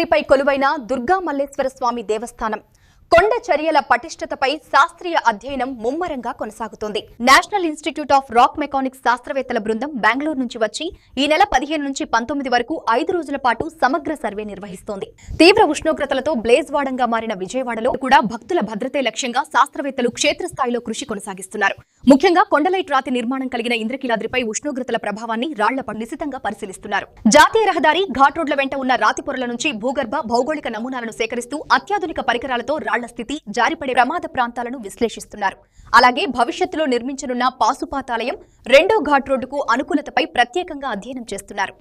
ఇంద్రకీలాద్రిపై కొలువైన దుర్గా మల్లేశ్వర స్వామి దేవస్థానం కొండ చర్యల పటిష్టతపై శాస్త్రీయ అధ్యయనం ముమ్మరంగా కొనసాగుతోంది. National institute of rock mechanics శాస్త్రవేత్తల బృందం బెంగళూరు నుంచి వచ్చి ఈ నెల 15 నుంచి 19 వరకు 5 రోజుల పాటు సమగ్ర సర్వే నిర్వహిస్తోంది. తీవ్ర ఉష్ణోగ్రతలతో బ్లేజ్వాడంగా మారిన విజయవాడలో కూడా భక్తుల భద్రతే లక్ష్యంగా శాస్త్రవేత్తలు క్షేత్రస్థాయిలో కృషి కొనసాగిస్తున్నారు. ముఖ్యంగా కొండలైట్ రాతి నిర్మాణం కలిగిన ఇంద్రకీలాద్రిపై ఉష్ణోగ్రతల ప్రభావాన్ని రాళ్లపై నిశితంగా పరిశీలిస్తున్నారు. జాతీయ రహదారి ఘాట్ రోడ్ల వెంట ఉన్న రాతి పొరల నుంచి భూగర్భ భౌగోళిక నమూనాలను సేకరిస్తూ అత్యాధునిక పరికరాలతో రాళ్ల స్థితి, జారిపడే ప్రమాద ప్రాంతాలను విశ్లేషిస్తున్నారు. అలాగే భవిష్యత్తులో నిర్మించనున్న పాసుపాతాలయం, రెండో ఘాట్ రోడ్డుకు అనుకూలతపై ప్రత్యేకంగా అధ్యయనం చేస్తున్నారు.